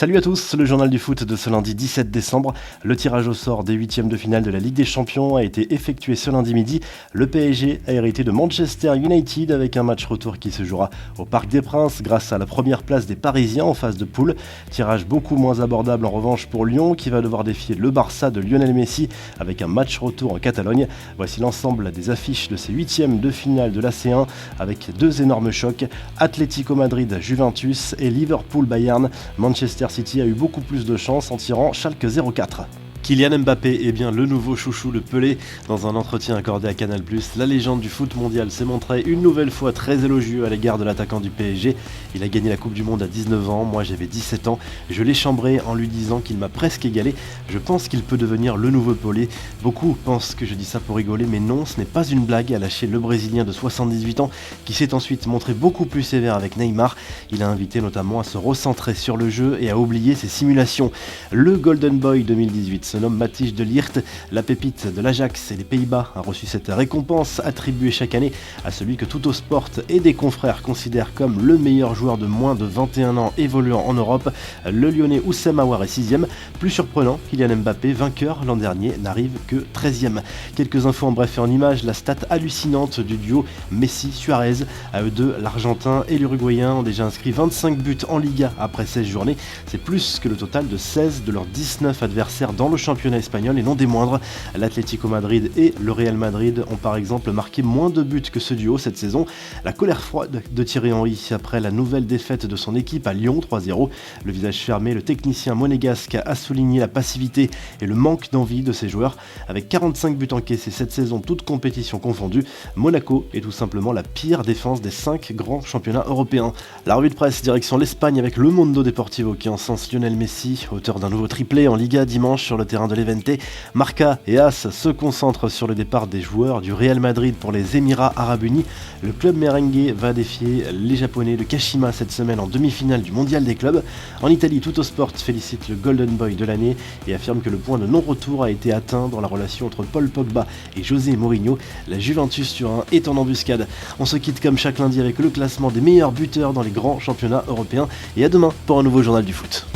Salut à tous, le journal du foot de ce lundi 17 décembre. Le tirage au sort des huitièmes de finale de la Ligue des Champions a été effectué ce lundi midi. Le PSG a hérité de Manchester United avec un match retour qui se jouera au Parc des Princes grâce à la première place des Parisiens en phase de poule. Tirage beaucoup moins abordable en revanche pour Lyon qui va devoir défier le Barça de Lionel Messi avec un match retour en Catalogne. Voici l'ensemble des affiches de ces huitièmes de finale de la C1 avec deux énormes chocs, Atlético Madrid, Juventus et Liverpool Bayern. Manchester City a eu beaucoup plus de chance en tirant Schalke 04. Kylian Mbappé est bien le nouveau chouchou de Pelé. Dans un entretien accordé à Canal+, la légende du foot mondial s'est montré une nouvelle fois très élogieux à l'égard de l'attaquant du PSG. Il a gagné la Coupe du Monde à 19 ans, moi j'avais 17 ans. Je l'ai chambré en lui disant qu'il m'a presque égalé. Je pense qu'il peut devenir le nouveau Pelé. Beaucoup pensent que je dis ça pour rigoler, mais non, ce n'est pas une blague, a lâché le Brésilien de 78 ans, qui s'est ensuite montré beaucoup plus sévère avec Neymar. Il a invité notamment à se recentrer sur le jeu et à oublier ses simulations. Le Golden Boy 2018 se nomme Matthijs de Ligt. La pépite de l'Ajax et des Pays-Bas a reçu cette récompense attribuée chaque année à celui que Tuttosport et des confrères considèrent comme le meilleur joueur de moins de 21 ans évoluant en Europe. Le Lyonnais Oussem Aouar est 6ème. Plus surprenant, Kylian Mbappé, vainqueur l'an dernier, n'arrive que 13ème. Quelques infos en bref et en images, la stat hallucinante du duo Messi-Suarez. À eux deux, l'Argentin et l'Uruguayen ont déjà inscrit 25 buts en Liga après 16 journées. C'est plus que le total de 16 de leurs 19 adversaires dans le championnat espagnol et non des moindres. L'Atlético Madrid et le Real Madrid ont par exemple marqué moins de buts que ce duo cette saison. La colère froide de Thierry Henry après la nouvelle défaite de son équipe à Lyon 3-0. Le visage fermé, le technicien monégasque a souligné la passivité et le manque d'envie de ses joueurs. Avec 45 buts encaissés cette saison, toutes compétitions confondues, Monaco est tout simplement la pire défense des 5 grands championnats européens. La revue de presse direction l'Espagne avec le Mundo Deportivo qui encense Lionel Messi, auteur d'un nouveau triplé en Liga dimanche sur le terrain de l'Evente. Marca et AS se concentrent sur le départ des joueurs du Real Madrid pour les Émirats Arabes Unis. Le club merengue va défier les Japonais de Kashima cette semaine en demi-finale du Mondial des clubs. En Italie, Tuttosport félicite le Golden Boy de l'année et affirme que le point de non-retour a été atteint dans la relation entre Paul Pogba et José Mourinho. La Juventus Turin est en embuscade. On se quitte comme chaque lundi avec le classement des meilleurs buteurs dans les grands championnats européens et à demain pour un nouveau journal du foot.